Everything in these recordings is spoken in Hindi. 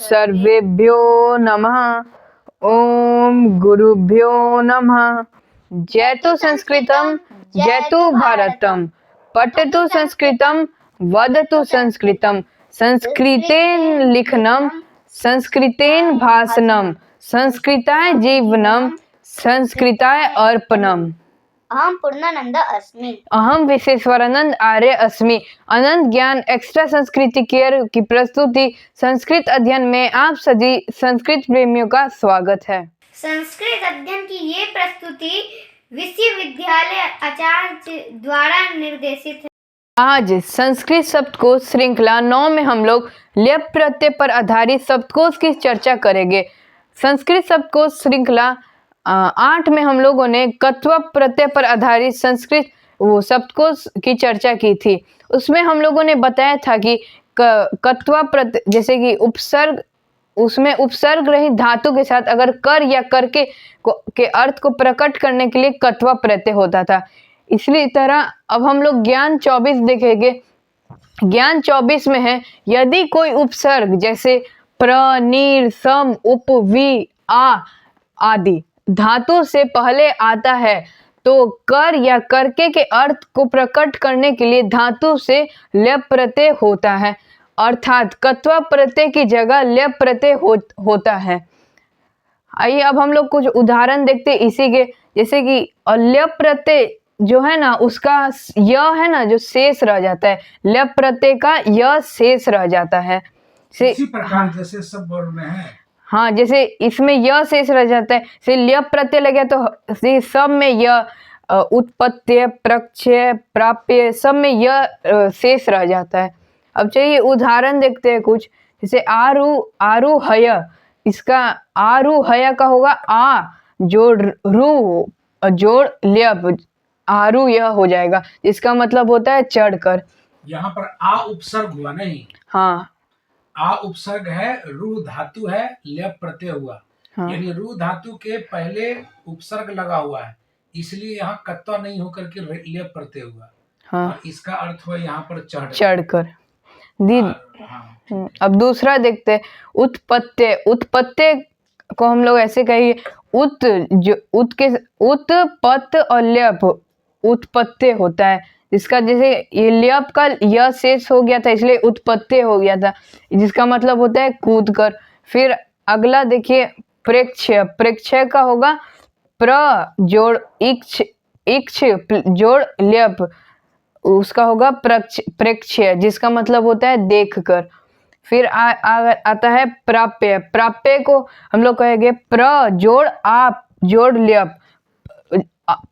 सर्वेभ्यो नमः। ओम गुरुभ्यो नमः। जयतु संस्कृतं जयतु भारतं, पठतु संस्कृतं वदतु संस्कृतं, संस्कृतेन लिखनं संस्कृतेन भाषणं, संस्कृताय जीवनं संस्कृताय अर्पणम्। अहम पूर्णानंद अस्मि। अहम विश्वेश्वरानंद आर्य अस्मि। अनंत ज्ञान एक्स्ट्रा संस्कृति केयर की प्रस्तुति संस्कृत अध्ययन में आप सभी संस्कृत प्रेमियों का स्वागत है। संस्कृत अध्ययन की ये प्रस्तुति विश्वविद्यालय आचार्य द्वारा निर्देशित है। आज संस्कृत शब्दकोश श्रृंखला 9 में हम लोग लेप प्रत्यय पर आधारित शब्दकोश की चर्चा करेंगे। संस्कृत शब्दकोश श्रृंखला 8 में हम लोगों ने कत्व प्रत्यय पर आधारित संस्कृत शब्दकोश की चर्चा की थी। उसमें हम लोगों ने बताया था कि कत्व प्रत्यय जैसे कि उपसर्ग, उसमें उपसर्ग रहित धातु के साथ अगर कर या कर के अर्थ को प्रकट करने के लिए कत्व प्रत्यय होता था। इसी तरह अब हम लोग ज्ञान 24 देखेंगे। ज्ञान 24 में है यदि कोई उपसर्ग जैसे प्र, नीर, सम, उप, वि, आ आदि धातु से पहले आता है तो कर या करके के अर्थ को प्रकट करने के लिए धातु से लेप प्रत्यय होता है, अर्थात कत्व प्रत्यय की जगह लेप प्रत्यय होता है। आइए अब हम लोग कुछ उदाहरण देखते इसी के, जैसे कि लेप प्रत्यय जो है ना उसका य है ना जो शेष रह जाता है, लेप प्रत्यय का य शेष रह जाता है। इसी प्रकार जैसे सब वर्ण में है। हाँ, जैसे इसमें य शेष रह जाता है, से लेप प्रत्यय लगे तो सब में य, उत्पत्ति, प्रक्षय, प्राप्य सब में य शेष रह जाता है। अब चलिए उदाहरण देखते हैं कुछ, जैसे आरूहय, इसका आरूहय का होगा आ जोड़ रू जोड़ लेप, आरू यह हो जाएगा, इसका मतलब होता है चढ़कर। यहाँ पर आ उपसर्ग हुआ नहीं। हाँ, आ उपसर्ग है, रू धातु है, लेप प्रत्यय हुआ। हाँ। यानी रू धातु के पहले उपसर्ग लगा हुआ है, इसलिए यहाँ कत्वा नहीं होकर के लेप प्रत्यय हुआ। हाँ। और इसका अर्थ हुआ यहाँ पर चढ़कर। हाँ। अब दूसरा देखते हैं उत्पत्ति। उत्पत्ति को हम लोग ऐसे कहिए उत्पत्त और लेप उत्पत्ति होता है, जिसका जैसे ये लेप का य शेष हो गया था इसलिए उत्पत्ति हो गया था, जिसका मतलब होता है कूद कर। फिर अगला देखिए प्रेक्षय। प्रेक्षय का होगा प्र जोड़ इक्ष, इक्ष जोड़ लेप, उसका होगा प्रेक्षय, जिसका मतलब होता है देख कर। फिर आता है प्राप्य। प्राप्य को हम लोग कहेंगे प्र जोड़ आप जोड़ लेप,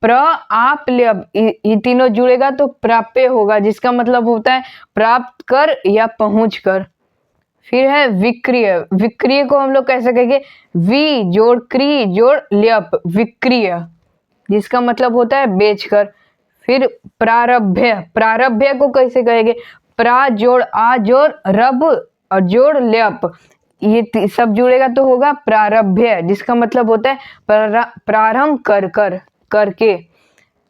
प्र आप लेप, ये तीनों जुड़ेगा तो प्राप्य होगा, जिसका मतलब होता है प्राप्त कर या पहुंच कर। फिर है विक्रिय। विक्रिय को हम लोग कैसे कहेंगे वी जोड़ क्री जोड़ लेप, विक्रिय, जिसका मतलब होता है बेचकर। फिर प्रारभ्य। प्रारभ्य को कैसे कहेंगे प्रा जोड़ आ जोड़ रब और जोड़ लेप, ये सब जुड़ेगा तो होगा प्रारभ्य, जिसका मतलब होता है प्रारंभ कर कर करके।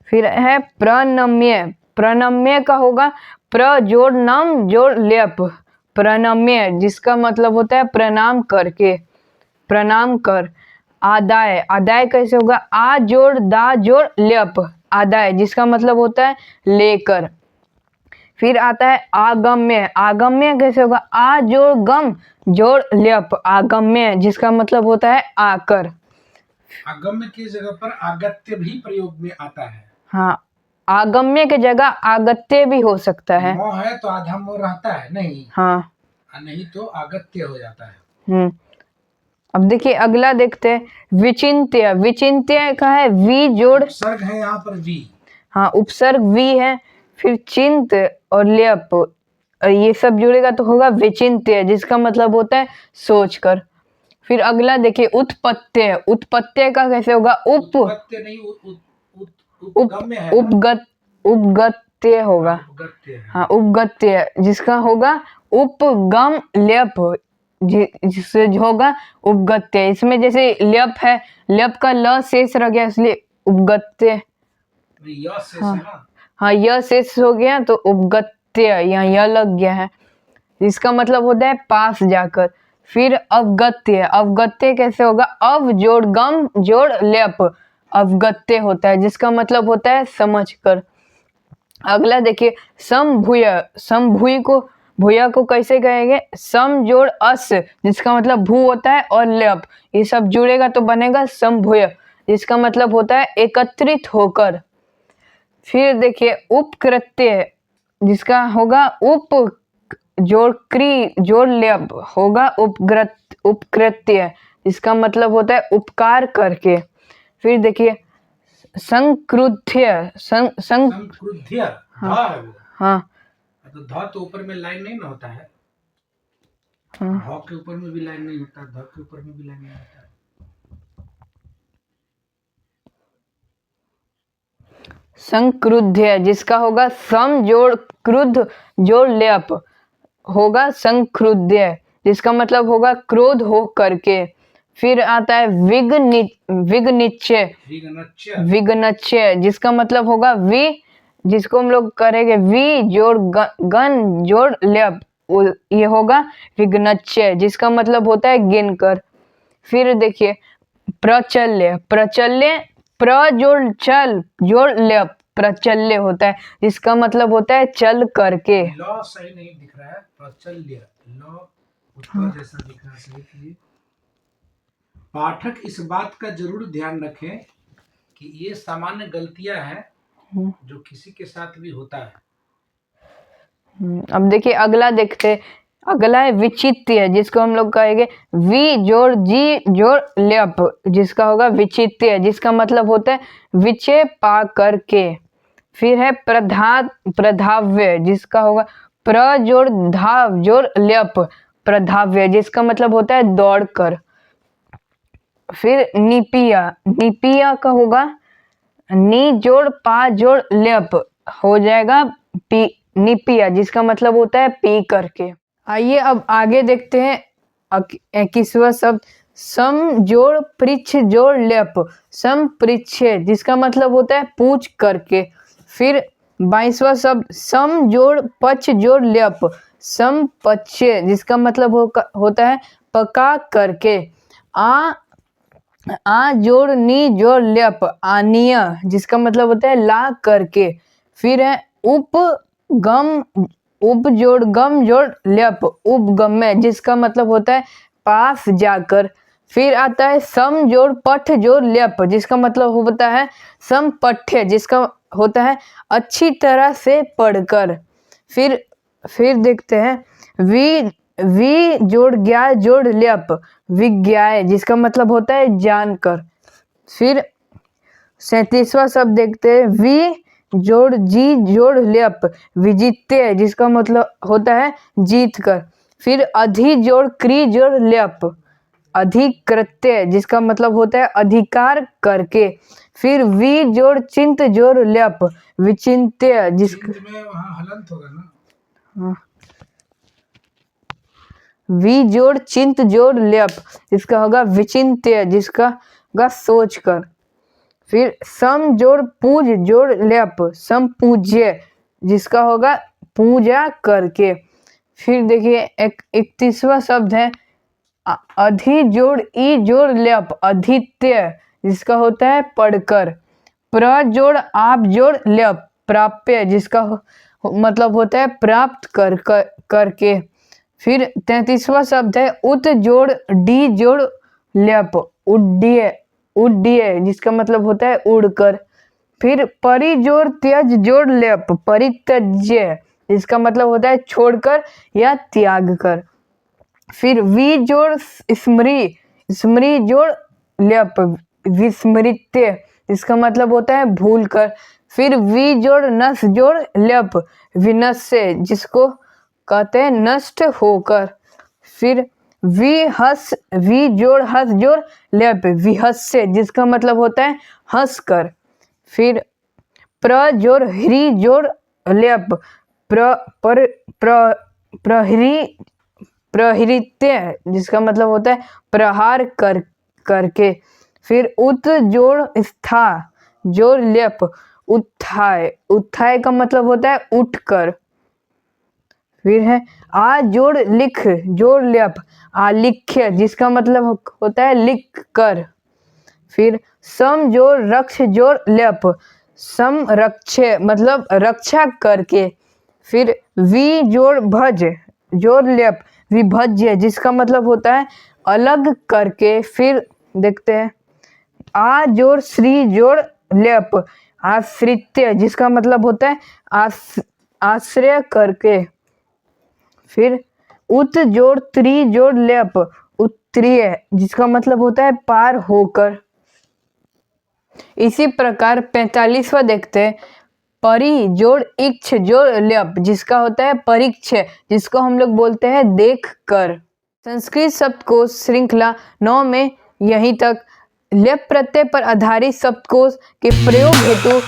फिर है प्रणम्य। प्रणम्य का होगा प्र जोड़ नम जोड़ लेप, प्रणम्य, जिसका मतलब होता है प्रणाम करके, प्रणाम कर। आदाय। आदाय कैसे होगा आ जोड़ दा जोड़ लेप, आदाय, जिसका मतलब होता है लेकर। फिर आता है आगम्य। आगम्य कैसे होगा आ जोड़ गम जोड़ लेप, आगम्य, जिसका मतलब होता है आकर। आगम्य की जगह पर आगत्य भी प्रयोग में आता है। हाँ, आगम्य की जगह आगत्य भी हो सकता है। मोह है तो आधा मोह रहता है नहीं। हाँ, नहीं तो आगत्य हो जाता है। अब देखिए अगला देखते हैं विचिन्त्य। विचिन्त्य का है वी जोड़ उपसर्ग है यहाँ पर वी। हाँ, उपसर्ग वी है, फिर चिंत और लेप, ये सब जुड़ेगा तो होगा विचिन्त्य, जिसका मतलब होता है सोच कर। फिर अगला देखिए उत्पत्त्य। उत्पत्त्य का कैसे होगा उपगत्य नहीं, उपगत्य होगा। हाँ, उपगत्य, जिसका होगा उपगम लेप, जिससे होगा उपगत्य। इसमें जैसे लेप है, लेप का ल शेष रह गया इसलिए उपगत्य। हाँ, यह शेष हो गया तो उपगत्य, यहाँ यह लग गया है, जिसका मतलब होता है पास जाकर। फिर अवगत्य, अवगत्य कैसे होगा? अव जोड़ गम जोड़ ल्यप, अवगत्य होता है जिसका मतलब होता है समझकर। अगला देखिए समभूय, समभूय को भूया को कैसे कहेंगे? सम जोड़ अस जिसका मतलब भू होता है और ल्यप, ये सब जुड़ेगा तो बनेगा समभूय जिसका मतलब होता है एकत्रित होकर। फिर देखिए उपकृत्य जिसका होगा उप जोड़ क्री जोड़ ल्यप होगा उपकृत्य जिसका मतलब होता है उपकार करके। फिर देखिए संक्रुद्ध, संक्रुद्ध धा है वो। हाँ तो धा तो ऊपर में लाइन नहीं ना होता है, हाँ धा के ऊपर में भी लाइन नहीं होता, धा के ऊपर में भी लाइन नहीं होता है। संक्रुद्ध जिसका होगा सम जोड़ क्रुद्ध जोड़ ल्यप होगा संक्रुद्ध जिसका मतलब होगा क्रोध हो करके। फिर आता है विघ्निच्य, विघ्नच्य, विघ्नच्य जिसका मतलब होगा वि, जिसको हम लोग करेंगे वि जोड़ गन जोड़ ल्यप, ये होगा विघ्नच्य जिसका मतलब होता है गिनकर। फिर देखिए प्रचल्य, प्रचल्य प्र जोड़ चल जोड़ ल्यप प्रचल्य होता है जिसका मतलब होता है चल करके। लॉ सही नहीं दिख रहा है, प्रचल्य लॉ उत्तर जैसा दिख रहा है, सही कीजिए। पाठक इस बात का जरूर ध्यान रखें कि ये सामान्य गलतियां हैं जो किसी के साथ भी होता है। अब देखिए अगला देखते हैं। अगला है विचित्य जिसको हम लोग कहेंगे वी जोड़ जी जोड़ ल्यप जिसका होगा विचित्य जिसका मतलब होता है विचय पा करके। फिर है प्रधाव्य जिसका होगा प्र जोड़ धाव जोड़ ल्यप प्रधाव्य जिसका मतलब होता है दौड़ कर। फिर निपिया, निपिया का होगा नी जोड़ पा जोड़ ल्यप हो जाएगा पी निपिया जिसका मतलब होता है पी करके। आइए अब आगे देखते हैं 21वां शब्द सम जोड़ पृच्छ जोड़ ल्यप सम पृच्छ जिसका मतलब होता है पूछ करके। फिर 22वां शब्द सम जोड़ पक्ष जोड़ ल्यप सम पक्ष जिसका मतलब होता है पका करके। आ जोड़ नी जोड़ ल्यप आनीय जिसका मतलब होता है ला करके। फिर है उप जोड़ गम जोड़ ल्यप उपगम्य जिसका मतलब होता है पास जाकर। फिर आता है सम जोड़ पठ जोड़ ल्यप जिसका मतलब होता है समपठ्य जिसका होता है अच्छी तरह से पढ़कर। फिर देखते हैं वी जोड़ ज्ञा जोड़ ल्यप विज्ञाय जिसका मतलब होता है जानकर। फिर 37वां शब्द देखते हैं वी जोड़ जी जोड़ ल्यप विजित्य जिसका मतलब होता है जीत कर। फिर अधि जोड़ क्री जोड़ ल्यप अधिकृत्य जिसका मतलब होता है अधिकार करके। फिर वी जोड़ चिंत जोड़ ल्यप विचिंत्य जिसका में वहाँ हलंत होगा ना। हाँ। वी जोड़ चिंत जोड़ ल्यप इसका होगा विचिंत्य जिसका होगा सोच कर। फिर सम जोड़ पूज जोड़ ल्यप समपूज्य जिसका होगा पूजा करके। फिर देखिए 31वां शब्द है अधि जोड़ ई जोड़ ल्यप अधित्य जिसका होता है पढ़कर। प्र जोड़ आप जोड़ ल्यप प्राप्य जिसका मतलब होता है प्राप्त करके। फिर 33वां शब्द है उत जोड़ डी जोड़ ल्यप उड्डीय जिसका मतलब होता है उड़कर। फिर परि जोड़ त्यज जोड़ ल्यप परित्यज्य जिसका मतलब होता है छोड़कर या त्याग कर। फिर वी जोड़ स्मृ जोड़ ल्यप विस्मृत्य जिसका मतलब होता है भूल कर। फिर वी जोड़ नस जोड़ ल्यप विनश्य जिसको कहते हैं नष्ट होकर। फिर वी जोड़ हस जोड़ ल्यप विहस्य जिसका मतलब होता है हंस कर। फिर प्र जोड़ ह्री जोड़ ल्यप प्रहृत्य जिसका मतलब होता है प्रहार करके। फिर उत जोड़ स्था जोड़ ल्यप उत्थाय का मतलब होता है उठ कर। फिर है आ जोड़ लिख जोड़ ल्यप आलिख्य, जिसका मतलब होता है लिख कर। फिर सम जोड़ रक्ष जोड़ ल्यप संरक्ष्य, मतलब रक्षा करके। फिर वि जोड़ भज जोड़ ल्यप विभज्य, जिसका मतलब होता है अलग करके। फिर देखते हैं आ जोड़ श्री जोड़ ल्यप आश्रित्य, जिसका मतलब होता है आश्रय करके। फिर उत जोड़ त्रि जोड़ ल्यप उत्तरीय, जिसका मतलब होता है पार होकर। इसी प्रकार 45वां देखते हैं परि जोड़ इक्ष जोड़ ल्यप, जिसका होता है परीक्ष, जिसको हम लोग बोलते हैं देख कर। संस्कृत शब्दकोश श्रृंखला 9 में यहीं तक। ल्यप प्रत्यय पर आधारित शब्दकोश के प्रयोग हेतु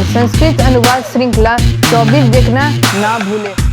संस्कृत अनुवाद श्रृंखला 24 देखना ना भूलें।